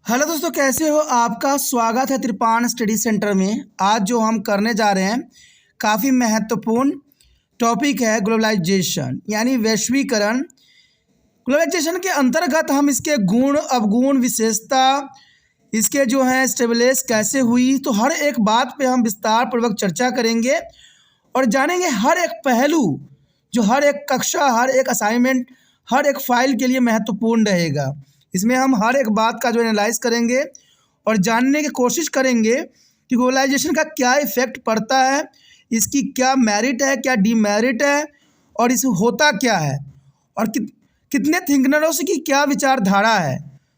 Hello दोस्तों, कैसे हो? आपका स्वागत है त्रिपाण स्टडी सेंटर में। आज जो हम करने जा रहे हैं काफ़ी महत्वपूर्ण टॉपिक है ग्लोबलाइजेशन यानी वैश्वीकरण। ग्लोबलाइजेशन के अंतर्गत हम इसके गुण अवगुण विशेषता इसके जो है स्टेबलिश कैसे हुई, तो हर एक बात पे हम विस्तार पूर्वक चर्चा करेंगे और जानेंगे हर एक पहलू जो हर एक कक्षा, हर एक असाइनमेंट, हर एक फाइल के लिए महत्वपूर्ण रहेगा। इसमें हम हर एक बात का जो एनालाइज करेंगे और जानने की कोशिश करेंगे कि ग्लोबलाइजेशन का क्या इफ़ेक्ट पड़ता है, इसकी क्या मेरिट है, क्या डीमेरिट है और इस होता क्या है और कितने थिंकनर्स की क्या विचारधारा है।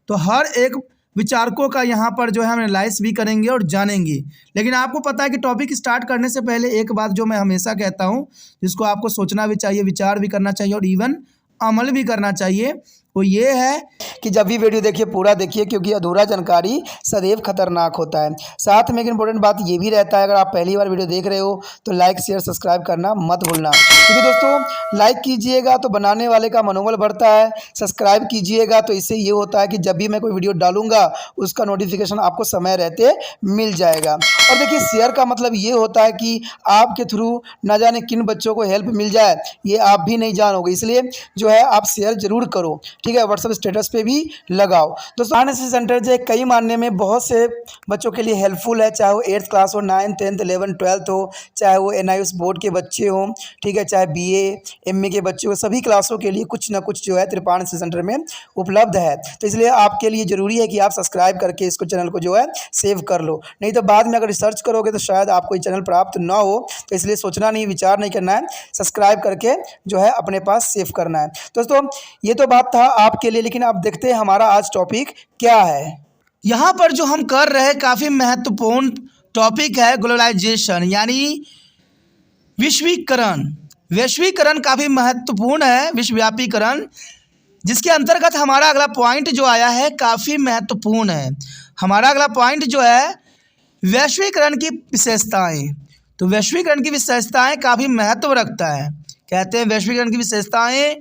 तो हर एक विचारकों का यहाँ पर जो है हम एनालाइज भी करेंगे और जानेंगे। लेकिन आपको पता है कि टॉपिक स्टार्ट करने से पहले एक बात जो मैं हमेशा कहता हूँ, जिसको आपको सोचना भी चाहिए, विचार भी करना चाहिए और इवन अमल भी करना चाहिए, वो ये है कि जब भी वीडियो देखिए पूरा देखिए, क्योंकि अधूरा जानकारी सदैव खतरनाक होता है। साथ में एक इंपॉर्टेंट बात ये भी रहता है, अगर आप पहली बार वीडियो देख रहे हो तो लाइक शेयर सब्सक्राइब करना मत भूलना, क्योंकि दोस्तों लाइक कीजिएगा तो बनाने वाले का मनोबल बढ़ता है, सब्सक्राइब कीजिएगा तो इससे ये होता है कि जब भी मैं कोई वीडियो डालूंगा उसका नोटिफिकेशन आपको समय रहते मिल जाएगा। और देखिए शेयर का मतलब ये होता है कि आपके थ्रू ना जाने किन बच्चों को हेल्प मिल जाए, ये आप भी नहीं जानोगे, इसलिए जो है आप शेयर जरूर करो, ठीक है। व्हाट्सएप स्टेटस पे भी लगाओ। दोस्तों एनएसएस सेंटर जो है कई मानने में बहुत से बच्चों के लिए हेल्पफुल है, चाहे वो 8th क्लास हो, 9th 10th 11th 12th हो, चाहे वो एनआईएस बोर्ड के बच्चे हों, ठीक है, चाहे बीए एमए के बच्चे हो, सभी क्लासों के लिए कुछ ना कुछ जो है त्रिपाण एनएसएस सेंटर में उपलब्ध है। तो इसलिए आपके लिए ज़रूरी है कि आप सब्सक्राइब करके इसको चैनल को जो है सेव कर लो, नहीं तो बाद में अगर रिसर्च करोगे तो शायद आपको ये चैनल प्राप्त ना हो। तो इसलिए सोचना नहीं, विचार नहीं करना है, सब्सक्राइब करके जो है अपने पास सेव करना है। दोस्तों ये तो बात था आपके लिए, लेकिन आप देखते हैं हमारा आज टॉपिक क्या है। यहाँ पर जो हम कर रहे हैं काफ़ी महत्वपूर्ण टॉपिक है ग्लोबलाइजेशन यानी विश्वीकरण। वैश्वीकरण काफ़ी महत्वपूर्ण है, विश्वव्यापीकरण, जिसके अंतर्गत हमारा अगला पॉइंट जो आया है काफ़ी महत्वपूर्ण है। हमारा अगला पॉइंट जो है वैश्वीकरण की विशेषताएं। तो वैश्वीकरण की विशेषताएं काफ़ी महत्व रखता है। कहते हैं वैश्वीकरण की विशेषताएं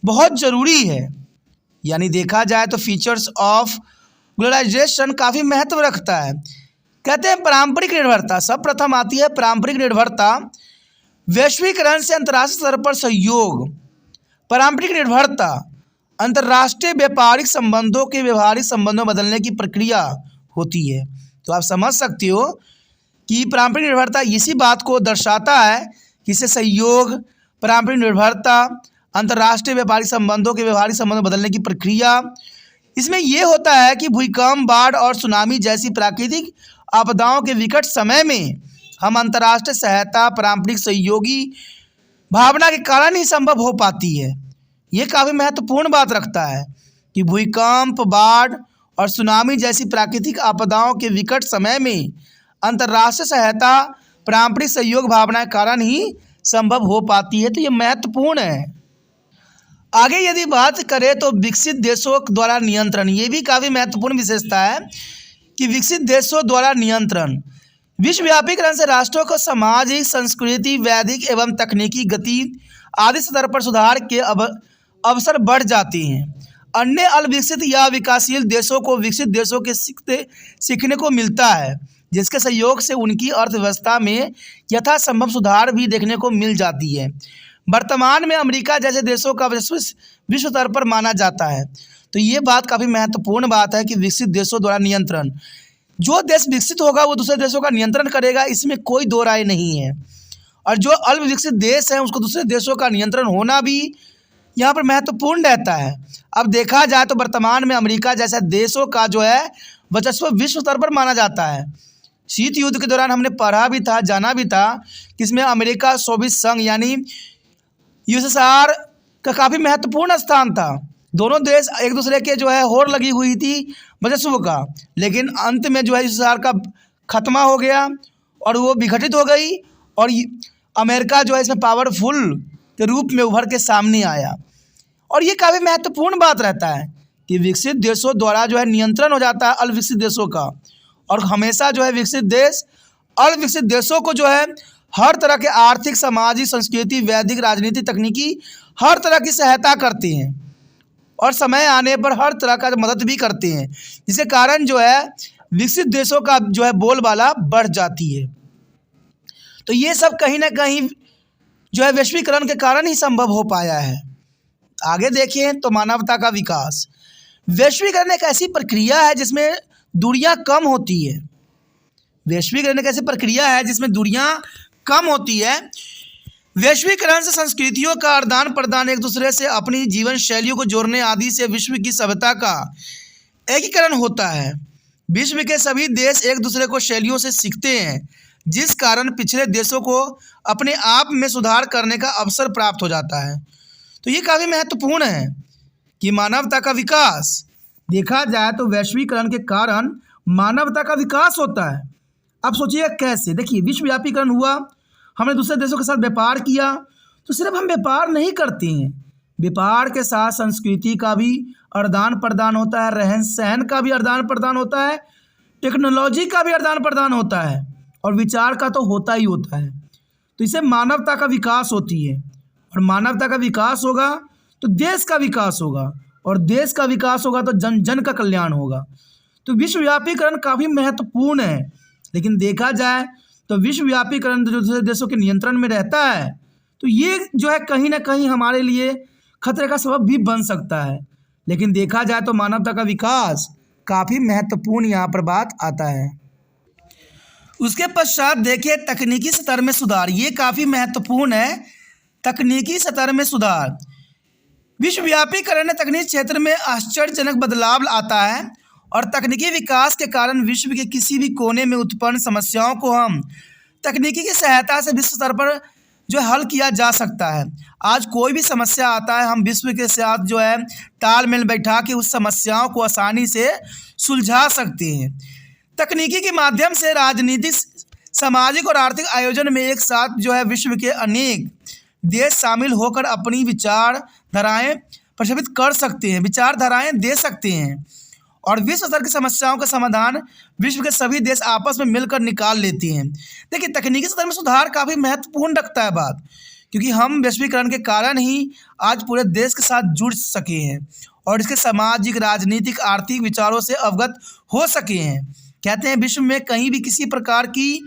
बहुत ज़रूरी है, यानी देखा जाए तो फीचर्स ऑफ ग्लोबलाइजेशन काफ़ी महत्व रखता है। कहते हैं पारंपरिक निर्भरता, सब प्रथम आती है पारंपरिक निर्भरता। वैश्वीकरण से अंतर्राष्ट्रीय स्तर पर सहयोग। पारंपरिक निर्भरता अंतर्राष्ट्रीय व्यापारिक संबंधों के व्यवहारिक संबंधों में बदलने की प्रक्रिया होती है। तो आप समझ सकते हो कि पारंपरिक निर्भरता इसी बात को दर्शाता है कि इससे सहयोग, पारंपरिक निर्भरता, अंतर्राष्ट्रीय व्यापारिक संबंधों के व्यवहारिक संबंधों में बदलने की प्रक्रिया। इसमें यह होता है कि भूकंप, बाढ़ और सुनामी जैसी प्राकृतिक आपदाओं के विकट समय में हम अंतर्राष्ट्रीय सहायता, पारंपरिक सहयोगी भावना के कारण ही संभव हो पाती है। ये काफ़ी महत्वपूर्ण बात रखता है कि भूकंप, बाढ़ और सुनामी जैसी प्राकृतिक आपदाओं के विकट समय में अंतर्राष्ट्रीय सहायता, पारंपरिक सहयोग भावना के कारण ही संभव हो पाती है। तो ये महत्वपूर्ण है। आगे यदि बात करें तो विकसित देशों द्वारा नियंत्रण, ये भी काफ़ी महत्वपूर्ण विशेषता है कि विकसित देशों द्वारा नियंत्रण। विश्वव्यापीकरण से राष्ट्रों को सामाजिक, संस्कृति, वैधिक एवं तकनीकी गति आदि स्तर पर सुधार के अवसर बढ़ जाते हैं। अन्य अल्पविकसित या विकासशील देशों को विकसित देशों के सीखने को मिलता है, जिसके सहयोग से उनकी अर्थव्यवस्था में यथासंभव सुधार भी देखने को मिल जाती है। वर्तमान में अमेरिका जैसे देशों का विश्व स्तर पर माना जाता है। तो ये बात काफ़ी महत्वपूर्ण बात है कि विकसित देशों द्वारा नियंत्रण। जो देश विकसित होगा वो दूसरे देशों का नियंत्रण करेगा, इसमें कोई दो राय नहीं है। और जो अल्प विकसित देश हैं उसको दूसरे देशों का नियंत्रण होना भी यहाँ पर महत्वपूर्ण रहता है। अब देखा जाए तो वर्तमान में अमेरिका जैसे देशों का जो है वर्चस्व विश्व स्तर पर माना जाता है। शीत युद्ध के दौरान हमने पढ़ा भी था, जाना भी था कि इसमें अमेरिका, सोवियत संघ यानी यूएसएसआर का काफ़ी महत्वपूर्ण स्थान था। दोनों देश एक दूसरे के जो है होड़ लगी हुई थी वर्चस्व का, लेकिन अंत में जो है यूएसएसआर का खत्मा हो गया और वो विघटित हो गई और अमेरिका जो है इसमें पावरफुल के रूप में उभर के सामने आया। और ये काफ़ी महत्वपूर्ण बात रहता है कि विकसित देशों द्वारा जो है नियंत्रण हो जाता है अल्प विकसित देशों का, और हमेशा जो है विकसित देश अल्प विकसित देशों को जो है हर तरह के आर्थिक, सामाजिक, संस्कृति, वैदिक, राजनीति, तकनीकी हर तरह की सहायता करती हैं। और समय आने पर हर तरह का मदद भी करते हैं, जिसके कारण जो है विकसित देशों का जो है बोलबाला बढ़ जाती है। तो ये सब कहीं ना कहीं जो है वैश्वीकरण के कारण ही संभव हो पाया है। आगे देखें तो मानवता का विकास। वैश्वीकरण एक ऐसी प्रक्रिया है जिसमें दूरियां कम होती है। वैश्वीकरण एक ऐसी प्रक्रिया है जिसमें दूरियां कम होती है। वैश्वीकरण से संस्कृतियों का आदान प्रदान, एक दूसरे से अपनी जीवन शैलियों को जोड़ने आदि से विश्व की सभ्यता का एकीकरण होता है। विश्व के सभी देश एक दूसरे को शैलियों से सीखते हैं, जिस कारण पिछड़े देशों को अपने आप में सुधार करने का अवसर प्राप्त हो जाता है। तो ये काफ़ी महत्वपूर्ण है कि मानवता का विकास। देखा जाए तो वैश्वीकरण के कारण मानवता का विकास होता है। अब सोचिए कैसे। देखिए, विश्वव्यापीकरण हुआ, हमने दूसरे देशों के साथ व्यापार किया, तो सिर्फ हम व्यापार नहीं करते हैं, व्यापार के साथ संस्कृति का भी आदान प्रदान होता है, रहन सहन का भी आदान प्रदान होता है, टेक्नोलॉजी का भी आदान प्रदान होता है और विचार का तो होता ही होता है। तो इससे मानवता का विकास होती है और मानवता का विकास होगा तो देश का विकास होगा और देश का विकास होगा तो जन जन का कल्याण होगा। तो विश्वव्यापीकरण काफ़ी महत्वपूर्ण है, लेकिन देखा जाए तो विश्वव्यापीकरण जो दूसरे देशों के नियंत्रण में रहता है तो ये जो है कहीं ना कहीं हमारे लिए खतरे का सबब भी बन सकता है। लेकिन देखा जाए तो मानवता का विकास काफ़ी महत्वपूर्ण यहाँ पर बात आता है। उसके पश्चात देखिए तकनीकी स्तर में सुधार। ये काफ़ी महत्वपूर्ण है, तकनीकी स्तर में सुधार। विश्वव्यापीकरण तकनीकी क्षेत्र में आश्चर्यजनक बदलाव आता है और तकनीकी विकास के कारण विश्व के किसी भी कोने में उत्पन्न समस्याओं को हम तकनीकी की सहायता से विश्व स्तर पर जो हल किया जा सकता है। आज कोई भी समस्या आता है, हम विश्व के साथ जो है तालमेल बैठा के उस समस्याओं को आसानी से सुलझा सकते हैं। तकनीकी के माध्यम से राजनीतिक, सामाजिक और आर्थिक आयोजन में एक साथ जो है विश्व के अनेक देश शामिल होकर अपनी विचारधाराएं प्रचलित कर सकते हैं, विचारधाराएं दे सकते हैं और विश्व स्तर की समस्याओं का समाधान विश्व के सभी देश आपस में मिलकर निकाल लेते हैं। देखिए, तकनीकी स्तर में सुधार काफ़ी महत्वपूर्ण रखता है बात, क्योंकि हम वैश्वीकरण के कारण ही आज पूरे देश के साथ जुड़ सके हैं और इसके सामाजिक, राजनीतिक, आर्थिक विचारों से अवगत हो सके हैं। कहते हैं विश्व में कहीं भी किसी प्रकार की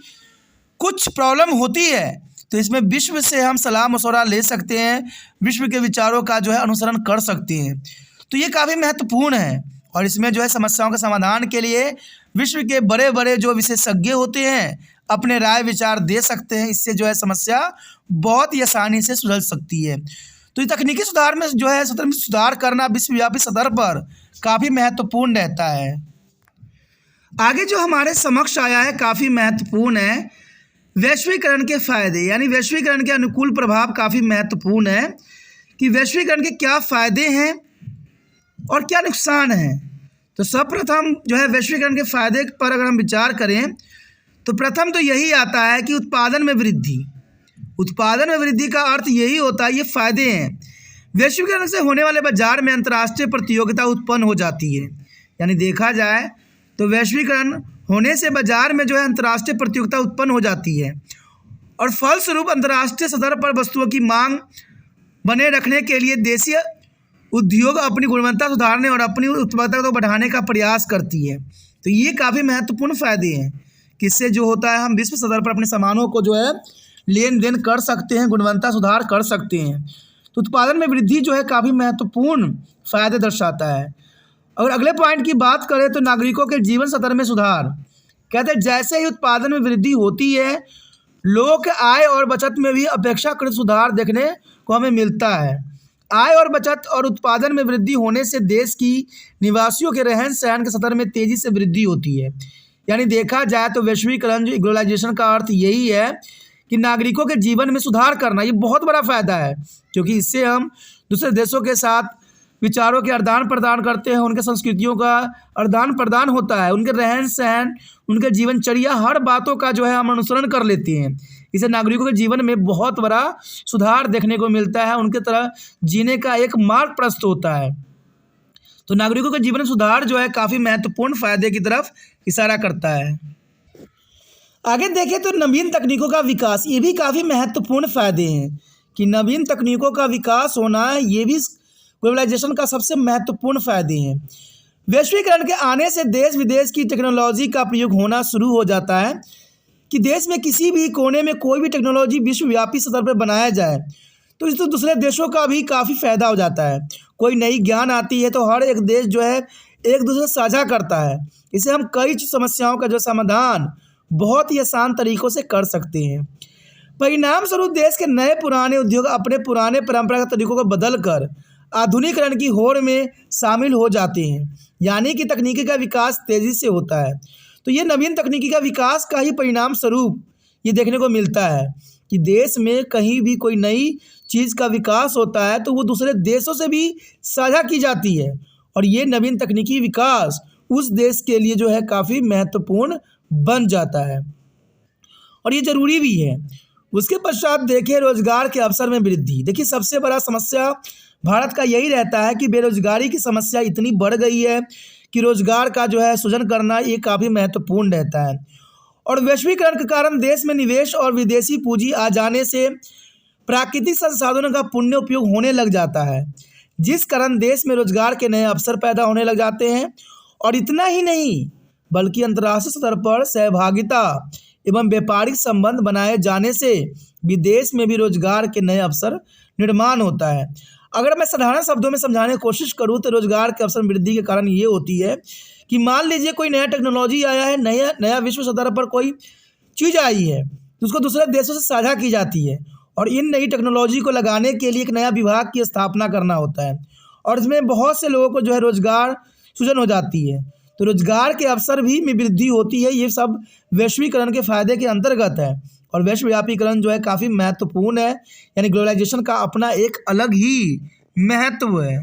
कुछ प्रॉब्लम होती है तो इसमें विश्व से हम सलाह मशवरा ले सकते हैं, विश्व के विचारों का जो है अनुसरण कर सकते हैं। तो ये काफ़ी महत्वपूर्ण है और इसमें जो है समस्याओं के समाधान के लिए विश्व के बड़े बड़े जो विशेषज्ञ होते हैं अपने राय विचार दे सकते हैं। इससे जो है समस्या बहुत ही आसानी से सुलझ सकती है। तो ये तकनीकी सुधार में जो है सुधार करना विश्वव्यापी स्तर पर काफ़ी महत्वपूर्ण रहता है। आगे जो हमारे समक्ष आया है काफ़ी महत्वपूर्ण है, वैश्वीकरण के फ़ायदे, यानी वैश्वीकरण के अनुकूल प्रभाव। काफ़ी महत्वपूर्ण है कि वैश्वीकरण के क्या फ़ायदे हैं और क्या नुकसान है। तो सर्वप्रथम जो है वैश्वीकरण के फ़ायदे पर अगर हम विचार करें तो प्रथम तो यही आता है कि उत्पादन में वृद्धि। उत्पादन में वृद्धि का अर्थ यही होता है, ये फ़ायदे हैं। वैश्वीकरण से होने वाले बाजार में अंतर्राष्ट्रीय प्रतियोगिता उत्पन्न हो जाती है। यानी देखा जाए तो वैश्वीकरण होने से बाजार में जो है अंतर्राष्ट्रीय प्रतियोगिता उत्पन्न हो जाती है और फलस्वरूप अंतर्राष्ट्रीय स्तर पर वस्तुओं की मांग बने रखने के लिए देशीय उद्योग अपनी गुणवत्ता सुधारने और अपनी उत्पादकता को बढ़ाने का प्रयास करती है। तो ये काफ़ी महत्वपूर्ण फ़ायदे हैं कि इससे जो होता है हम विश्व स्तर पर अपने सामानों को जो है लेन देन कर सकते हैं, गुणवत्ता सुधार कर सकते हैं। तो उत्पादन में वृद्धि जो है काफ़ी महत्वपूर्ण फ़ायदे दर्शाता है। अगर अगले पॉइंट की बात करें तो नागरिकों के जीवन स्तर में सुधार। कहते हैं जैसे ही उत्पादन में वृद्धि होती है लोगों के आय और बचत में भी अपेक्षाकृत सुधार देखने को हमें मिलता है। आय और बचत और उत्पादन में वृद्धि होने से देश की निवासियों के रहन सहन के स्तर में तेज़ी से वृद्धि होती है। यानी देखा जाए तो वैश्वीकरण जो ग्लोबलाइजेशन का अर्थ यही है कि नागरिकों के जीवन में सुधार करना। ये बहुत बड़ा फ़ायदा है क्योंकि इससे हम दूसरे देशों के साथ विचारों के आदान प्रदान करते हैं, उनके संस्कृतियों का आदान प्रदान होता है, उनके रहन सहन, उनके जीवनचर्या, हर बातों का जो है हम अनुसरण कर लेते हैं। इससे नागरिकों के जीवन में बहुत बड़ा सुधार देखने को मिलता है, उनके तरह जीने का एक मार्ग प्रशस्त होता है। तो नागरिकों के जीवन में सुधार जो है काफ़ी महत्वपूर्ण फ़ायदे की तरफ इशारा करता है। आगे देखें तो नवीन तकनीकों का विकास, ये भी काफ़ी महत्वपूर्ण फ़ायदे हैं कि नवीन तकनीकों का विकास होना, ये भी ग्लोबलाइजेशन का सबसे महत्वपूर्ण फायदे हैं। वैश्वीकरण के आने से देश विदेश की टेक्नोलॉजी का प्रयोग होना शुरू हो जाता है कि देश में किसी भी कोने में कोई भी टेक्नोलॉजी विश्वव्यापी स्तर पर बनाया जाए तो इससे दूसरे देशों का भी काफ़ी फ़ायदा हो जाता है। कोई नई ज्ञान आती है तो हर एक देश जो है एक दूसरे से साझा करता है। इससे हम कई समस्याओं का जो समाधान बहुत ही आसान तरीक़ों से कर सकते हैं। परिणाम स्वरूप देश के नए पुराने उद्योग अपने पुराने परंपरागत तरीक़ों को बदल कर आधुनिकीकरण की होड़ में शामिल हो जाते हैं, यानी कि तकनीकी का विकास तेज़ी से होता है। तो ये नवीन तकनीकी का विकास का ही परिणाम स्वरूप ये देखने को मिलता है कि देश में कहीं भी कोई नई चीज़ का विकास होता है तो वो दूसरे देशों से भी साझा की जाती है और ये नवीन तकनीकी विकास उस देश के लिए जो है काफ़ी महत्वपूर्ण बन जाता है और ये ज़रूरी भी है। उसके पश्चात देखिए रोज़गार के अवसर में वृद्धि। देखिए सबसे बड़ा समस्या भारत का यही रहता है कि बेरोज़गारी की समस्या इतनी बढ़ गई है कि रोज़गार का जो है सृजन करना ये काफ़ी महत्वपूर्ण रहता है और वैश्वीकरण के कारण देश में निवेश और विदेशी पूंजी आ जाने से प्राकृतिक संसाधनों का पुण्य उपयोग होने लग जाता है, जिस कारण देश में रोज़गार के नए अवसर पैदा होने लग जाते हैं। और इतना ही नहीं बल्कि अंतर्राष्ट्रीय स्तर पर सहभागिता एवं व्यापारिक संबंध बनाए जाने से विदेश में भी रोज़गार के नए अवसर निर्माण होता है। अगर मैं साधारण शब्दों में समझाने की कोशिश करूँ तो रोज़गार के अवसर वृद्धि के कारण ये होती है कि मान लीजिए कोई नया टेक्नोलॉजी आया है, नया विश्व स्तर पर कोई चीज़ आई है तो उसको दूसरे देशों से साझा की जाती है और इन नई टेक्नोलॉजी को लगाने के लिए एक नया विभाग की स्थापना करना होता है और इसमें बहुत से लोगों को जो है रोज़गार सृजन हो जाती है। तो रोज़गार के अवसर भी में वृद्धि होती है। ये सब वैश्वीकरण के फायदे के अंतर्गत है और वैश्वव्यापीकरण जो है काफ़ी महत्वपूर्ण है, यानी ग्लोबलाइजेशन का अपना एक अलग ही महत्व है।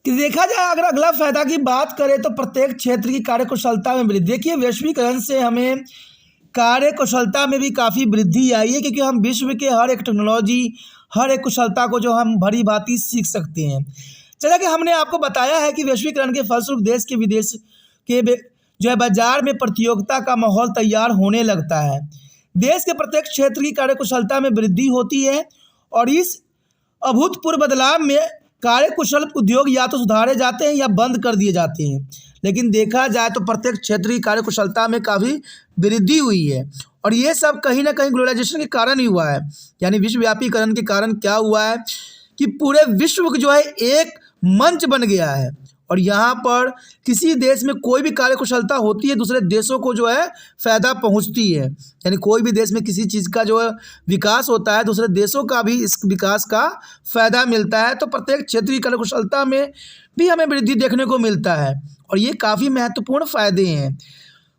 कि देखा जाए अगर अगला फ़ायदा की बात करें तो प्रत्येक क्षेत्र की कार्यकुशलता में वृद्धि। देखिए वैश्वीकरण से हमें कार्यकुशलता में भी काफ़ी वृद्धि आई है क्योंकि हम विश्व के हर एक टेक्नोलॉजी हर एक कुशलता को जो हम भली भांति सीख सकते हैं। जैसा कि हमने आपको बताया है कि वैश्वीकरण के फलस्वरूप देश के विदेश के जो है बाजार में प्रतियोगिता का माहौल तैयार होने लगता है। देश के प्रत्येक क्षेत्र की कार्यकुशलता में वृद्धि होती है और इस अभूतपूर्व बदलाव में कार्यकुशल उद्योग या तो सुधारे जाते हैं या बंद कर दिए जाते हैं। लेकिन देखा जाए तो प्रत्येक क्षेत्र की कार्यकुशलता में काफ़ी वृद्धि हुई है और ये सब कहीं ना कहीं ग्लोबलाइजेशन के कारण ही हुआ है, यानी विश्वव्यापीकरण के कारण क्या हुआ है कि पूरे विश्व जो है एक मंच बन गया है और यहाँ पर किसी देश में कोई भी कार्यकुशलता होती है दूसरे देशों को जो है फ़ायदा पहुँचती है, यानी कोई भी देश में किसी चीज़ का जो है विकास होता है दूसरे देशों का भी इस विकास का फ़ायदा मिलता है। तो प्रत्येक क्षेत्र की कार्यकुशलता में भी हमें वृद्धि देखने को मिलता है और ये काफ़ी महत्वपूर्ण फ़ायदे हैं।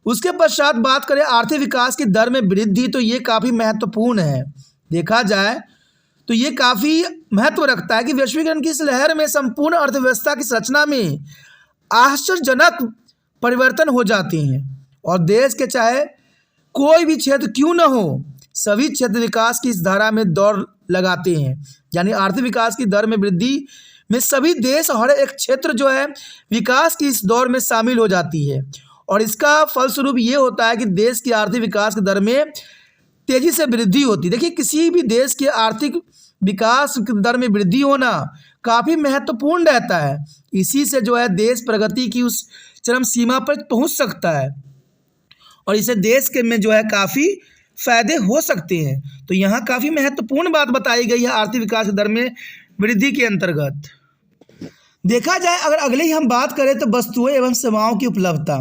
उसके पश्चात बात करें आर्थिक विकास की दर में वृद्धि, तो ये काफ़ी महत्वपूर्ण है। देखा जाए तो ये काफ़ी महत्व रखता है कि वैश्वीकरण की इस लहर में संपूर्ण अर्थव्यवस्था की संरचना में आश्चर्यजनक परिवर्तन हो जाते हैं और देश के चाहे कोई भी क्षेत्र क्यों न हो सभी क्षेत्र विकास की इस धारा में दौड़ लगाते हैं, यानी आर्थिक विकास की दर में वृद्धि में सभी देश हर एक क्षेत्र जो है विकास की इस दौर में शामिल हो जाती है और इसका फलस्वरूप ये होता है कि देश की आर्थिक विकास की दर में तेज़ी से वृद्धि होती है। देखिए किसी भी देश के आर्थिक विकास की दर में वृद्धि होना काफ़ी महत्वपूर्ण रहता है। इसी से जो है देश प्रगति की उस चरम सीमा पर पहुंच सकता है और इसे देश के में जो है काफ़ी फ़ायदे हो सकते हैं। तो यहाँ काफ़ी महत्वपूर्ण बात बताई गई है आर्थिक विकास की दर में वृद्धि के अंतर्गत। देखा जाए अगर अगले ही हम बात करें तो वस्तुएं एवं सेवाओं की उपलब्धता।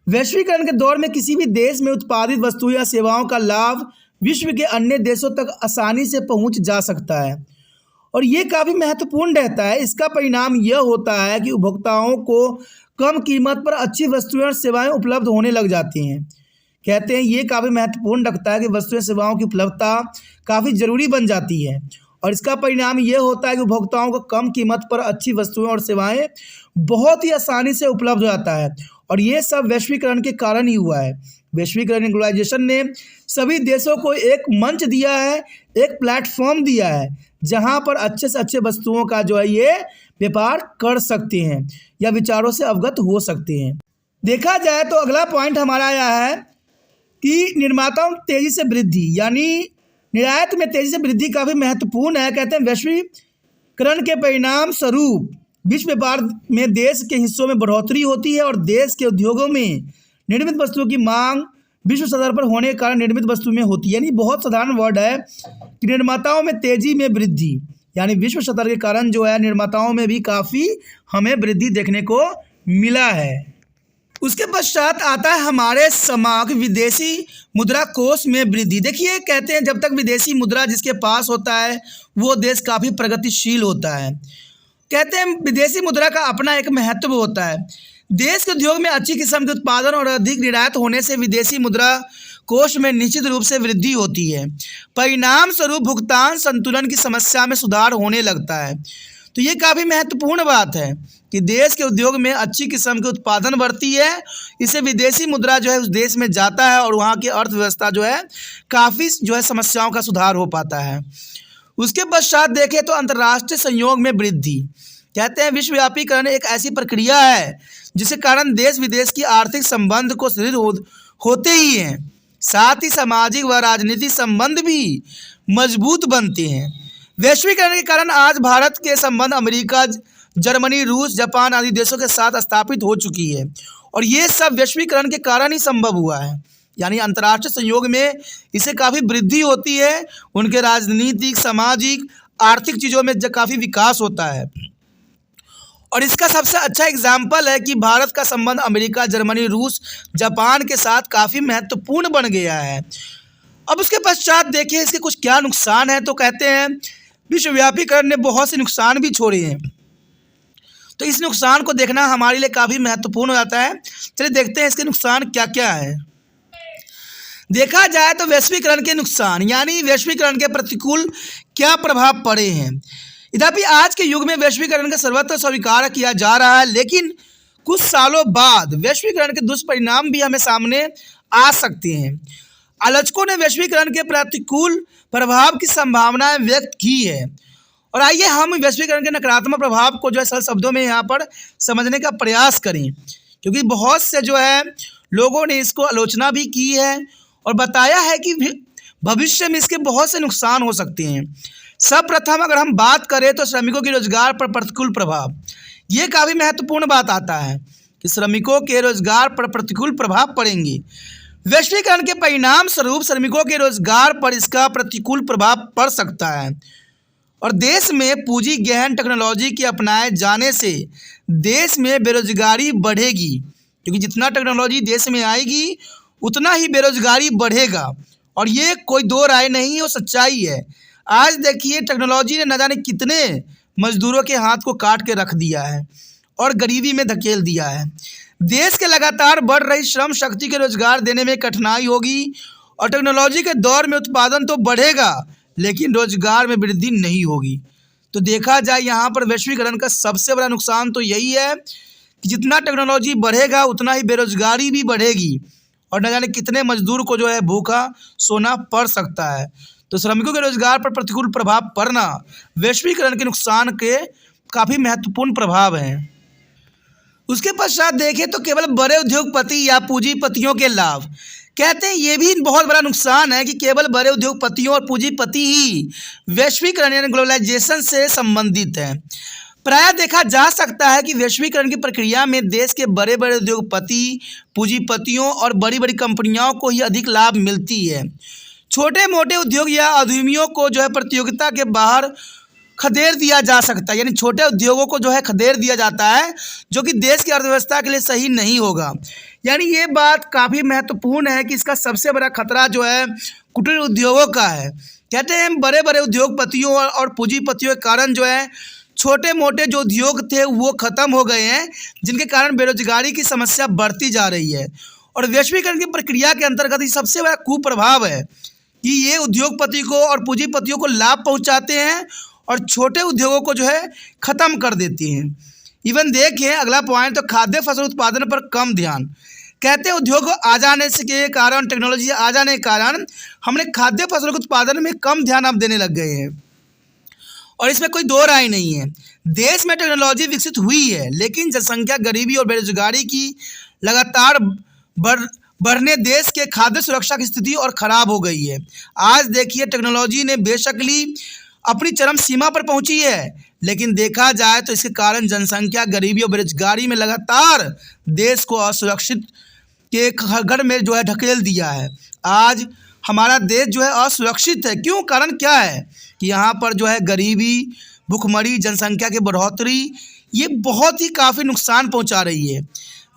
वैश्वीकरण के दौर में किसी भी देश में उत्पादित वस्तुओं या सेवाओं का लाभ विश्व के अन्य देशों तक आसानी से पहुंच जा सकता है और ये काफ़ी महत्वपूर्ण रहता है। इसका परिणाम यह होता है कि उपभोक्ताओं को कम कीमत पर अच्छी वस्तुएं और सेवाएं उपलब्ध होने लग जाती हैं। कहते हैं ये काफ़ी महत्वपूर्ण रखता है कि वस्तुएं सेवाओं की उपलब्धता काफ़ी ज़रूरी बन जाती है और इसका परिणाम ये होता है कि उपभोक्ताओं को कम कीमत पर अच्छी वस्तुएं और सेवाएं बहुत ही आसानी से उपलब्ध हो जाता है और ये सब वैश्वीकरण के कारण ही हुआ है। वैश्वीकरण ग्लोबलाइजेशन ने सभी देशों को एक मंच दिया है, एक प्लेटफॉर्म दिया है जहां पर अच्छे से अच्छे वस्तुओं का जो है ये व्यापार कर सकते हैं या विचारों से अवगत हो सकते हैं। देखा जाए तो अगला पॉइंट हमारा आया है कि निर्माताओं तेज़ी से वृद्धि, यानी निर्यात में तेज़ी से वृद्धि काफ़ी महत्वपूर्ण है। कहते हैं वैश्वीकरण करण के परिणाम स्वरूप विश्व व्यापार में देश के हिस्सों में बढ़ोतरी होती है और देश के उद्योगों में निर्मित वस्तुओं की मांग विश्व स्तर पर होने के कारण निर्मित वस्तु में होती है। यानी बहुत साधारण वर्ड है कि निर्माताओं में तेजी में वृद्धि, यानी विश्व स्तर के कारण जो है निर्माताओं में भी काफ़ी हमें वृद्धि देखने को मिला है। उसके पश्चात आता है हमारे समग्र विदेशी मुद्रा कोष में वृद्धि। देखिए, कहते हैं जब तक विदेशी मुद्रा जिसके पास होता है वो देश काफ़ी प्रगतिशील होता है। कहते हैं विदेशी मुद्रा का अपना एक महत्व होता है। देश के उद्योग में अच्छी किस्म के उत्पादन और अधिक निर्यात होने से विदेशी मुद्रा कोष में निश्चित रूप से वृद्धि होती है। परिणाम स्वरूप भुगतान संतुलन की समस्या में सुधार होने लगता है। तो ये काफ़ी महत्वपूर्ण बात है कि देश के उद्योग में अच्छी किस्म के उत्पादन बढ़ती है, इससे विदेशी मुद्रा जो है उस देश में जाता है और वहाँ की अर्थव्यवस्था जो है काफ़ी जो है समस्याओं का सुधार हो पाता है। उसके पश्चात देखें तो अंतर्राष्ट्रीय संयोग में वृद्धि। कहते हैं विश्वव्यापीकरण एक ऐसी प्रक्रिया है जिसके कारण देश विदेश की आर्थिक संबंध को सुदृढ़ होते ही हैं, साथ ही सामाजिक व राजनीतिक संबंध भी मजबूत बनते हैं। वैश्वीकरण के कारण आज भारत के संबंध अमेरिका, जर्मनी, रूस, जापान आदि देशों के साथ स्थापित हो चुकी है और ये सब वैश्वीकरण के कारण ही संभव हुआ है। यानी अंतर्राष्ट्रीय संयोग में इससे काफ़ी वृद्धि होती है, उनके राजनीतिक, सामाजिक, आर्थिक चीज़ों में काफ़ी विकास होता है। और इसका सबसे अच्छा एग्जाम्पल है कि भारत का संबंध अमेरिका, जर्मनी, रूस, जापान के साथ काफ़ी महत्वपूर्ण बन गया है। अब उसके पश्चात देखिए इसके कुछ क्या नुकसान हैं। तो कहते हैं विश्वव्यापीकरण ने बहुत से नुकसान भी छोड़े हैं, तो इस नुकसान को देखना हमारे लिए काफ़ी महत्वपूर्ण हो जाता है। चलिए देखते हैं इसके नुकसान क्या क्या है। देखा जाए तो वैश्वीकरण के नुकसान, यानी वैश्वीकरण के प्रतिकूल क्या प्रभाव पड़े हैं। यद्यपि आज के युग में वैश्वीकरण का सर्वत्र स्वीकार किया जा रहा है, लेकिन कुछ सालों बाद वैश्वीकरण के दुष्परिणाम भी हमें सामने आ सकते हैं। आलोचकों ने वैश्वीकरण के प्रतिकूल प्रभाव की संभावनाएं व्यक्त की है और आइए हम वैश्वीकरण के नकारात्मक प्रभाव को जो है सरल शब्दों में यहाँ पर समझने का प्रयास करें, क्योंकि बहुत से जो है लोगों ने इसको आलोचना भी की है और बताया है कि भविष्य में इसके बहुत से नुकसान हो सकते हैं। सर्वप्रथम अगर हम बात करें तो श्रमिकों के रोजगार पर प्रतिकूल प्रभाव, ये काफ़ी महत्वपूर्ण बात आता है कि श्रमिकों के रोजगार पर प्रतिकूल प्रभाव पड़ेंगे। वैश्वीकरण के परिणाम स्वरूप श्रमिकों के रोजगार पर इसका प्रतिकूल प्रभाव पड़ सकता है और देश में पूंजी गहन टेक्नोलॉजी के अपनाए जाने से देश में बेरोजगारी बढ़ेगी, क्योंकि जितना टेक्नोलॉजी देश में आएगी उतना ही बेरोजगारी बढ़ेगा और ये कोई दो राय नहीं है, वो सच्चाई है। आज देखिए टेक्नोलॉजी ने न जाने कितने मजदूरों के हाथ को काट के रख दिया है और गरीबी में धकेल दिया है। देश के लगातार बढ़ रही श्रम शक्ति के रोजगार देने में कठिनाई होगी और टेक्नोलॉजी के दौर में उत्पादन तो बढ़ेगा लेकिन रोजगार में वृद्धि नहीं होगी। तो देखा जाए यहाँ पर वैश्वीकरण का सबसे बड़ा नुकसान तो यही है कि जितना टेक्नोलॉजी बढ़ेगा उतना ही बेरोजगारी भी बढ़ेगी और न जाने कितने मजदूर को जो है भूखा सोना पड़ सकता है। तो श्रमिकों के रोजगार पर प्रतिकूल प्रभाव पड़ना वैश्वीकरण के नुकसान के काफ़ी महत्वपूर्ण प्रभाव हैं। उसके पश्चात देखें तो केवल बड़े उद्योगपति या पूंजीपतियों के लाभ। कहते हैं ये भी बहुत बड़ा नुकसान है कि केवल बड़े उद्योगपतियों और पूंजीपति ही वैश्वीकरण यानी ग्लोबलाइजेशन से संबंधित हैं। प्रायः देखा जा सकता है कि वैश्वीकरण की प्रक्रिया में देश के बड़े बड़े उद्योगपति, पूंजीपतियों और बड़ी बड़ी कंपनियों को ही अधिक लाभ मिलती है। छोटे मोटे उद्योग या उद्यमियों को जो है प्रतियोगिता के बाहर खदेड़ दिया जा सकता है, यानी छोटे उद्योगों को जो है खदेड़ दिया जाता है, जो कि देश की अर्थव्यवस्था के लिए सही नहीं होगा। यानी ये बात काफ़ी महत्वपूर्ण है कि इसका सबसे बड़ा खतरा जो है कुटीर उद्योगों का है। कहते हैं बड़े बड़े उद्योगपतियों और पूंजीपतियों के कारण जो है छोटे मोटे जो उद्योग थे वो ख़त्म हो गए हैं, जिनके कारण बेरोजगारी की समस्या बढ़ती जा रही है। और वैश्वीकरण की प्रक्रिया के अंतर्गत ये सबसे बड़ा कुप्रभाव है कि ये उद्योगपति को और पूंजीपतियों को लाभ पहुंचाते हैं और छोटे उद्योगों को जो है ख़त्म कर देती हैं। इवन देखें अगला पॉइंट तो खाद्य फसल उत्पादन पर कम ध्यान। कहते हैं उद्योग आ जाने के कारण, टेक्नोलॉजी आ जाने के कारण हमने खाद्य फसल के उत्पादन में कम ध्यान अब देने लग गए हैं और इसमें कोई दो राय नहीं है। देश में टेक्नोलॉजी विकसित हुई है लेकिन जनसंख्या, गरीबी और बेरोजगारी की लगातार बढ़ने देश के खाद्य सुरक्षा की स्थिति और ख़राब हो गई है। आज देखिए टेक्नोलॉजी ने बेशक ली अपनी चरम सीमा पर पहुंची है, लेकिन देखा जाए तो इसके कारण जनसंख्या, गरीबी और बेरोजगारी में लगातार देश को असुरक्षित के घर में जो है ढकेल दिया है। आज हमारा देश जो है असुरक्षित है। क्यों? कारण क्या है कि यहाँ पर जो है गरीबी, भुखमरी, जनसंख्या की बढ़ोतरी ये बहुत ही काफ़ी नुकसान पहुँचा रही है।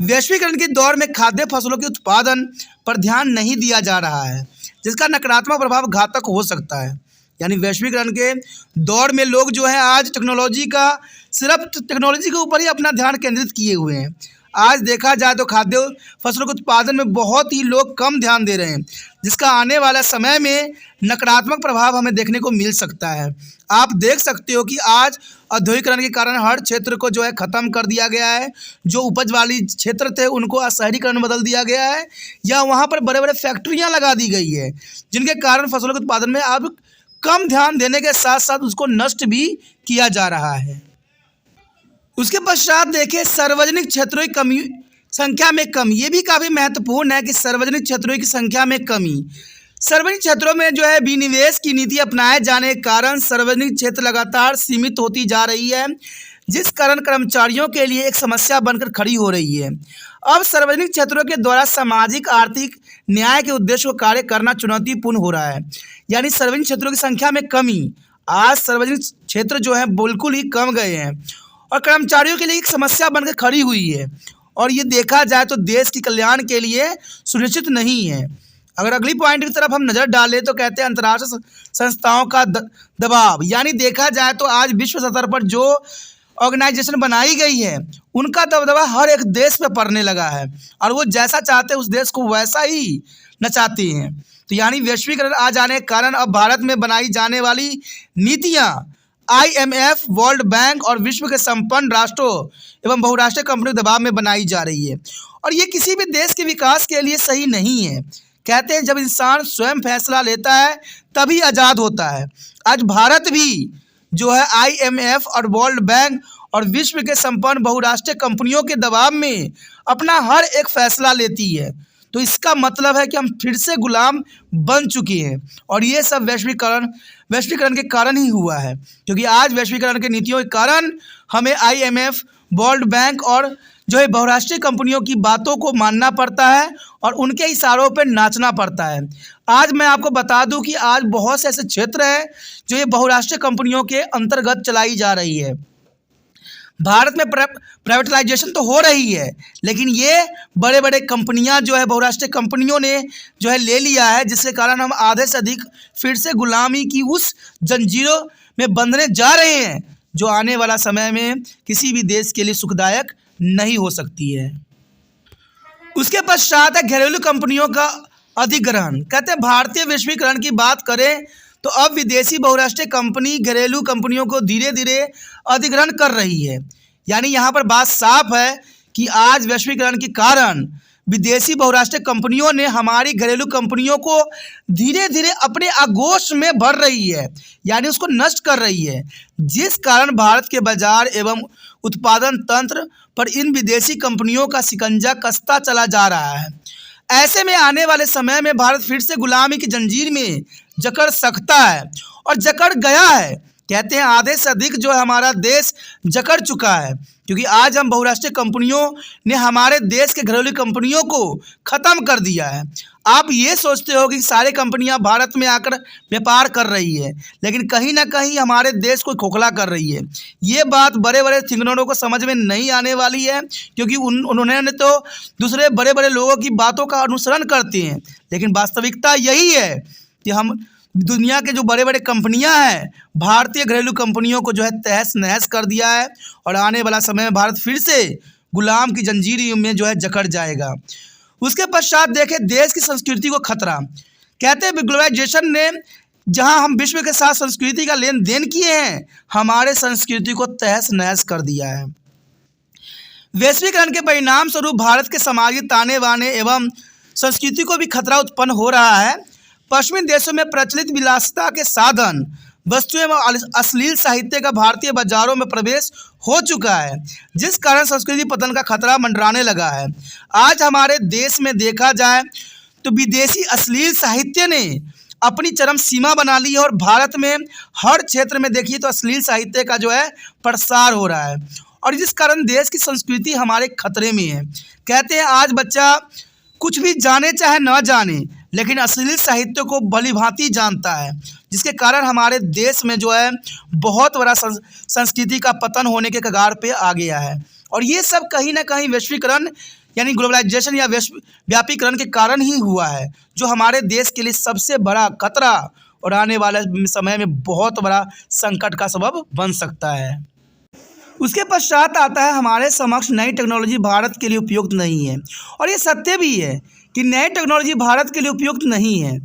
वैश्वीकरण के दौर में खाद्य फसलों के उत्पादन पर ध्यान नहीं दिया जा रहा है, जिसका नकारात्मक प्रभाव घातक हो सकता है। यानी वैश्वीकरण के दौर में लोग जो है आज सिर्फ टेक्नोलॉजी के ऊपर ही अपना ध्यान केंद्रित किए हुए हैं। आज देखा जाए तो खाद्य फसलों के उत्पादन में बहुत ही लोग कम ध्यान दे रहे हैं, जिसका आने वाला समय में नकारात्मक प्रभाव हमें देखने को मिल सकता है। आप देख सकते हो कि आज औद्योगिकरण के कारण हर क्षेत्र को जो है ख़त्म कर दिया गया है। जो उपज वाली क्षेत्र थे उनको शहरीकरण बदल दिया गया है, या वहाँ पर बड़े बड़े फैक्ट्रियाँ लगा दी गई है, जिनके कारण फसलों के उत्पादन में अब कम ध्यान देने के साथ साथ उसको नष्ट भी किया जा रहा है। उसके पश्चात देखिए सार्वजनिक क्षेत्रों की संख्या में कमी। ये भी काफ़ी महत्वपूर्ण है कि सार्वजनिक क्षेत्रों की संख्या में कमी। सार्वजनिक क्षेत्रों में जो है विनिवेश की नीति अपनाए जाने के कारण सार्वजनिक क्षेत्र लगातार सीमित होती जा रही है, जिस कारण कर्मचारियों के लिए एक समस्या बनकर खड़ी हो रही है। अब सार्वजनिक क्षेत्रों के द्वारा सामाजिक आर्थिक न्याय के उद्देश्य को कार्य करना चुनौतीपूर्ण हो रहा है। यानी सार्वजनिक क्षेत्रों की संख्या में कमी। आज सार्वजनिक क्षेत्र जो है बिल्कुल ही कम गए हैं और कर्मचारियों के लिए एक समस्या बनकर खड़ी हुई है, और ये देखा जाए तो देश के कल्याण के लिए सुनिश्चित नहीं है। अगर अगली पॉइंट की तरफ हम नज़र डालें तो कहते हैं अंतर्राष्ट्रीय संस्थाओं का दबाव। यानी देखा जाए तो आज विश्व स्तर पर जो ऑर्गेनाइजेशन बनाई गई है उनका दबदबा हर एक देश पे पड़ने लगा है, और वो जैसा चाहते हैं उस देश को वैसा ही नचाते हैं। तो यानी वैश्वीकरण आ जाने के कारण अब भारत में बनाई जाने वाली नीतियाँ IMF, वर्ल्ड बैंक और विश्व के संपन्न राष्ट्रों एवं बहुराष्ट्रीय कंपनियों के दबाव में बनाई जा रही है, और ये किसी भी देश के विकास के लिए सही नहीं है। कहते हैं जब इंसान स्वयं फैसला लेता है तभी आज़ाद होता है। आज भारत भी जो है IMF और वर्ल्ड बैंक और विश्व के संपन्न बहुराष्ट्रीय कंपनियों के दबाव में अपना हर एक फैसला लेती है। तो इसका मतलब है कि हम फिर से गुलाम बन चुके हैं, और ये सब वैश्वीकरण के कारण ही हुआ है। क्योंकि आज वैश्वीकरण की नीतियों के कारण हमें IMF, वर्ल्ड बैंक और जो है बहुराष्ट्रीय कंपनियों की बातों को मानना पड़ता है और उनके इशारों पर नाचना पड़ता है। आज मैं आपको बता दूं कि आज बहुत से ऐसे क्षेत्र हैं जो ये बहुराष्ट्रीय कंपनियों के अंतर्गत चलाई जा रही है। भारत में प्राइवेटाइजेशन तो हो रही है, लेकिन ये बड़े बड़े कंपनियां जो है बहुराष्ट्रीय कंपनियों ने जो है ले लिया है, जिसके कारण हम आधे से अधिक फिर से गुलामी की उस जंजीरों में बंधने जा रहे हैं, जो आने वाला समय में किसी भी देश के लिए सुखदायक नहीं हो सकती है। उसके पश्चात है घरेलू कंपनियों का अधिग्रहण। कहते हैं भारतीय वैश्वीकरण की बात करें तो अब विदेशी बहुराष्ट्रीय कंपनी घरेलू कंपनियों को धीरे धीरे अधिग्रहण कर रही है। यानी यहाँ पर बात साफ है कि आज वैश्वीकरण के कारण विदेशी बहुराष्ट्रीय कंपनियों ने हमारी घरेलू कंपनियों को धीरे धीरे अपने आगोश में भर रही है, यानी उसको नष्ट कर रही है, जिस कारण भारत के बाजार एवं उत्पादन तंत्र पर इन विदेशी कंपनियों का शिकंजा कसता चला जा रहा है। ऐसे में आने वाले समय में भारत फिर से गुलामी की जंजीर में जकड़ सकता है और जकड़ गया है। कहते हैं आधे से अधिक जो हमारा देश जकड़ चुका है, क्योंकि आज हम बहुराष्ट्रीय कंपनियों ने हमारे देश के घरेलू कंपनियों को ख़त्म कर दिया है। आप ये सोचते हो कि सारे कंपनियां भारत में आकर व्यापार कर रही है, लेकिन कहीं ना कहीं हमारे देश को खोखला कर रही है। ये बात बड़े बड़े थिंकनरों को समझ में नहीं आने वाली है, क्योंकि उन्होंने तो दूसरे बड़े बड़े लोगों की बातों का अनुसरण करते हैं, लेकिन वास्तविकता यही है कि हम दुनिया के जो बड़े बड़े कंपनियां हैं भारतीय घरेलू कंपनियों को जो है तहस नहस कर दिया है, और आने वाला समय में भारत फिर से गुलाम की जंजीर में जो है जकड़ जाएगा। उसके पश्चात देखें देश की संस्कृति को खतरा। कहते हैं ग्लोबलाइजेशन ने जहां हम विश्व के साथ संस्कृति का लेन देन किए हैं, हमारे संस्कृति को तहस नहस कर दिया है। वैश्वीकरण के परिणाम स्वरूप भारत के सामाजिक ताने बाने एवं संस्कृति को भी खतरा उत्पन्न हो रहा है। पश्चिमी देशों में प्रचलित विलासिता के साधन, वस्तुएं एवं अश्लील साहित्य का भारतीय बाजारों में प्रवेश हो चुका है, जिस कारण संस्कृति पतन का खतरा मंडराने लगा है। आज हमारे देश में देखा जाए तो विदेशी अश्लील साहित्य ने अपनी चरम सीमा बना ली है और भारत में हर क्षेत्र में देखिए तो अश्लील साहित्य का जो है प्रसार हो रहा है और जिस कारण देश की संस्कृति हमारे खतरे में है। कहते हैं आज बच्चा कुछ भी जाने चाहे न जाने लेकिन अश्लील साहित्य को भलीभांति जानता है, जिसके कारण हमारे देश में जो है बहुत बड़ा संस्कृति का पतन होने के कगार पे आ गया है। और ये सब कहीं ना कहीं वैश्वीकरण यानी ग्लोबलाइजेशन या व्यापीकरण के कारण ही हुआ है, जो हमारे देश के लिए सबसे बड़ा खतरा और आने वाले समय में बहुत बड़ा संकट का सबब बन सकता है। उसके पश्चात आता है हमारे समक्ष नई टेक्नोलॉजी भारत के लिए उपयुक्त नहीं है और ये सत्य भी है कि नई टेक्नोलॉजी भारत के लिए उपयुक्त नहीं है।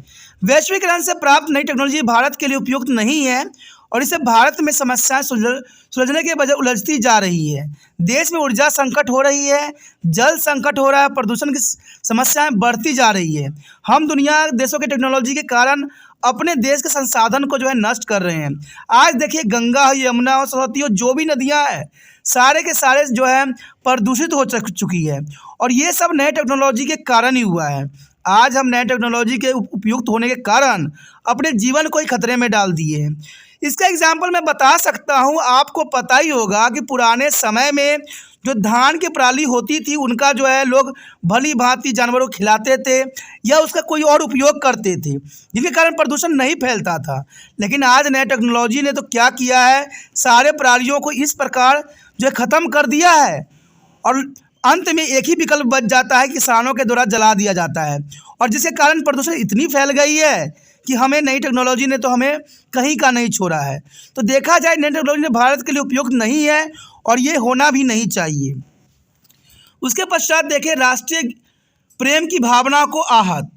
वैश्वीकरण से प्राप्त नई टेक्नोलॉजी भारत के लिए उपयुक्त नहीं है और इसे भारत में समस्याएं सुलझने के बजाय उलझती जा रही है। देश में ऊर्जा संकट हो रही है, जल संकट हो रहा है, प्रदूषण की समस्याएं बढ़ती जा रही है। हम दुनिया देशों के टेक्नोलॉजी के कारण अपने देश के संसाधन को जो है नष्ट कर रहे हैं। आज देखिए गंगा हो, यमुना हो, सरस्वती हो, जो भी नदियाँ हैं सारे के सारे जो है प्रदूषित हो चुकी है और ये सब नए टेक्नोलॉजी के कारण ही हुआ है। आज हम नए टेक्नोलॉजी के उपयुक्त होने के कारण अपने जीवन को ही खतरे में डाल दिए हैं। इसका एग्जाम्पल मैं बता सकता हूँ, आपको पता ही होगा कि पुराने समय में जो धान की पराली होती थी उनका जो है लोग भली भांति जानवरों को खिलाते थे या उसका कोई और उपयोग करते थे, जिसके कारण प्रदूषण नहीं फैलता था। लेकिन आज नए टेक्नोलॉजी ने तो क्या किया है, सारे परालियों को इस प्रकार जो है ख़त्म कर दिया है और अंत में एक ही विकल्प बच जाता है, किसानों के द्वारा जला दिया जाता है और जिसके कारण प्रदूषण इतनी फैल गई है कि हमें नई टेक्नोलॉजी ने तो हमें कहीं का नहीं छोड़ा है। तो देखा जाए नई टेक्नोलॉजी ने भारत के लिए उपयुक्त नहीं है और ये होना भी नहीं चाहिए। उसके पश्चात देखें राष्ट्रीय प्रेम की भावना को आहत।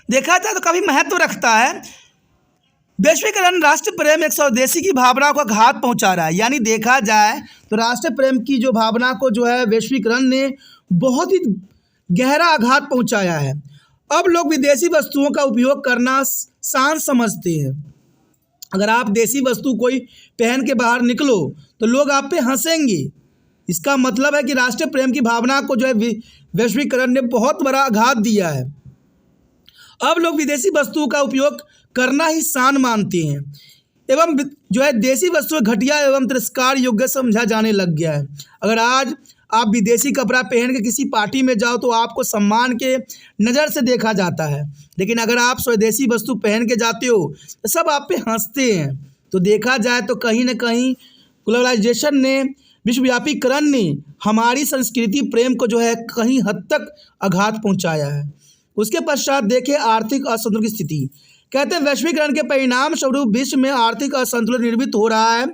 देखा जाए तो काफ़ी महत्व रखता है। वैश्वीकरण राष्ट्र प्रेम एक स्वदेशी की भावना को घात पहुंचा रहा है। यानी देखा जाए तो राष्ट्र प्रेम की जो भावना को जो है वैश्वीकरण ने बहुत ही गहरा आघात पहुंचाया है। अब लोग विदेशी वस्तुओं का उपयोग करना शान समझते हैं। अगर आप देसी वस्तु कोई पहन के बाहर निकलो तो लोग आप पे हंसेंगे। इसका मतलब है कि राष्ट्रीय प्रेम की भावना को जो है वैश्वीकरण ने बहुत बड़ा आघात दिया है। अब लोग विदेशी वस्तुओं का उपयोग करना ही शान मानते हैं एवं जो है देसी वस्तुएं घटिया एवं तिरस्कार योग्य समझा जाने लग गया है। अगर आज आप विदेशी कपड़ा पहन के किसी पार्टी में जाओ तो आपको सम्मान के नज़र से देखा जाता है, लेकिन अगर आप स्वदेशी वस्तु पहन के जाते हो तो सब आप पे हंसते हैं। तो देखा जाए तो कहीं ना कहीं ग्लोबलाइजेशन ने, विश्वव्यापीकरण ने हमारी संस्कृति प्रेम को जो है कहीं हद तक आघात पहुंचाया है। उसके पश्चात देखें आर्थिक असंतुलन की स्थिति। कहते हैं वैश्वीकरण के परिणाम स्वरूप विश्व में आर्थिक असंतुलन निर्मित हो रहा है।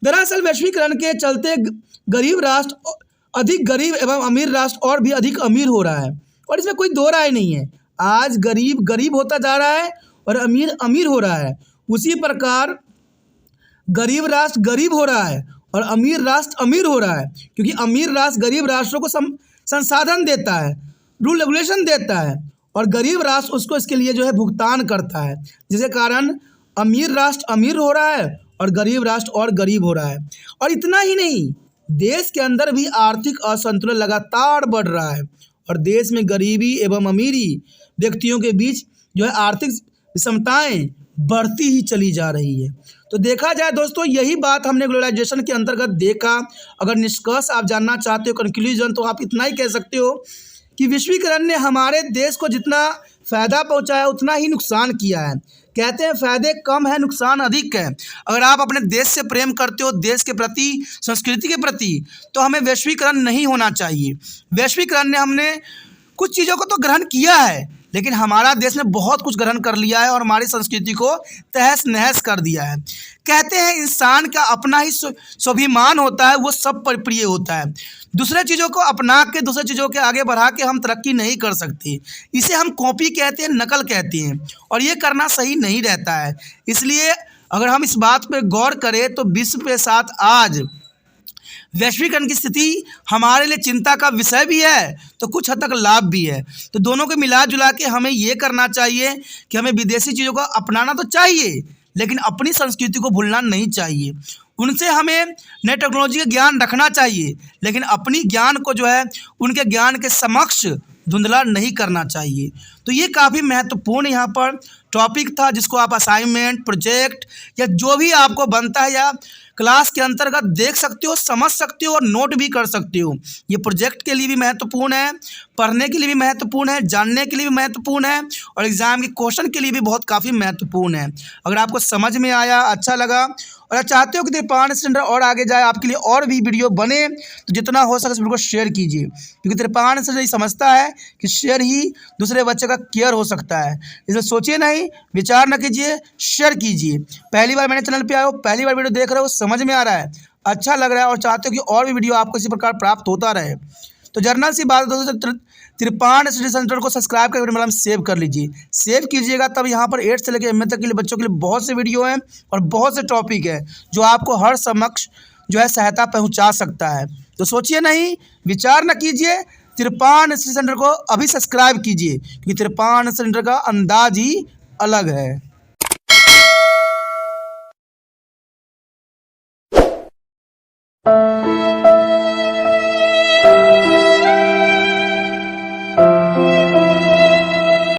दरअसल वैश्वीकरण के चलते गरीब राष्ट्र अधिक गरीब एवं अमीर राष्ट्र और भी अधिक अमीर हो रहा है और इसमें कोई दो राय नहीं है। आज गरीब गरीब होता जा रहा है और अमीर अमीर हो रहा है। उसी प्रकार गरीब राष्ट्र गरीब हो रहा है और अमीर राष्ट्र अमीर हो रहा है, क्योंकि अमीर राष्ट्र गरीब राष्ट्रों को संसाधन देता है, रूल रेगुलेशन देता है और गरीब राष्ट्र उसको इसके लिए जो है भुगतान करता है, जिसके कारण अमीर राष्ट्र अमीर हो रहा है और गरीब राष्ट्र और गरीब हो रहा है। और इतना ही नहीं, देश के अंदर भी आर्थिक असंतुलन लगातार बढ़ रहा है और देश में गरीबी एवं अमीरी व्यक्तियों के बीच जो है आर्थिक विषमताएं बढ़ती ही चली जा रही है। तो देखा जाए दोस्तों, यही बात हमने ग्लोबलाइजेशन के अंतर्गत देखा। अगर निष्कर्ष आप जानना चाहते हो, कंक्लूजन, तो आप इतना ही कह सकते हो कि विश्वीकरण ने हमारे देश को जितना फ़ायदा पहुंचाया उतना ही नुकसान किया है। कहते हैं फ़ायदे कम है, नुकसान अधिक है। अगर आप अपने देश से प्रेम करते हो, देश के प्रति, संस्कृति के प्रति, तो हमें वैश्वीकरण नहीं होना चाहिए। वैश्वीकरण ने हमने कुछ चीज़ों को तो ग्रहण किया है, लेकिन हमारा देश ने बहुत कुछ ग्रहण कर लिया है और हमारी संस्कृति को तहस नहस कर दिया है। कहते हैं इंसान का अपना ही स्वाभिमान होता है, वो सब पर प्रिय होता है। दूसरे चीज़ों को अपना के, दूसरे चीज़ों के आगे बढ़ा के हम तरक्की नहीं कर सकते। इसे हम कॉपी कहते हैं, नकल कहते हैं और ये करना सही नहीं रहता है। इसलिए अगर हम इस बात पर गौर करें तो विश्व के साथ आज वैश्वीकरण की स्थिति हमारे लिए चिंता का विषय भी है तो कुछ हद तक लाभ भी है। तो दोनों को मिला जुला के हमें ये करना चाहिए कि हमें विदेशी चीज़ों को अपनाना तो चाहिए, लेकिन अपनी संस्कृति को भूलना नहीं चाहिए। उनसे हमें नई टेक्नोलॉजी का ज्ञान रखना चाहिए, लेकिन अपनी ज्ञान को जो है उनके ज्ञान के समक्ष धुंधला नहीं करना चाहिए। तो ये काफ़ी महत्वपूर्ण यहाँ पर टॉपिक था, जिसको आप असाइनमेंट, प्रोजेक्ट या जो भी आपको बनता है या क्लास के अंतर्गत देख सकते हो, समझ सकते हो और नोट भी कर सकते हो। ये प्रोजेक्ट के लिए भी महत्वपूर्ण है, पढ़ने के लिए भी महत्वपूर्ण है, जानने के लिए भी महत्वपूर्ण है और एग्ज़ाम के क्वेश्चन के लिए भी बहुत काफ़ी महत्वपूर्ण है। अगर आपको समझ में आया, अच्छा लगा और आप चाहते हो कि त्रिपाण स्टैंडर्ड और आगे जाए, आपके लिए और भी वीडियो बने, तो जितना हो सके इस वीडियो को शेयर कीजिए, क्योंकि त्रिपाण स्टैंडर्ड ये समझता है कि शेयर ही दूसरे बच्चे का केयर हो सकता है। इसलिए सोचिए नहीं, विचार न कीजिए, शेयर कीजिए। पहली बार मेरे चैनल पे आए हो, पहली बार वीडियो देख रहे हो, समझ में आ रहा है, अच्छा लग रहा है और चाहते हो कि और भी वीडियो आपको इसी प्रकार प्राप्त होता रहे, तो जर्नल सी बात दोस्तों, त्रिपाण स्टडी सेंटर को सब्सक्राइब करके मतलब सेव कर लीजिए। सेव कीजिएगा, तब यहाँ पर 8 से लेकर एम तक के लिए बच्चों के लिए बहुत से वीडियो हैं और बहुत से टॉपिक है जो आपको हर समक्ष जो है सहायता पहुँचा सकता है। तो सोचिए नहीं, विचार न कीजिए, त्रिपाण स्टडी सेंटर को अभी सब्सक्राइब कीजिए, क्योंकि त्रिपाण सेंटर का अंदाज ही अलग है।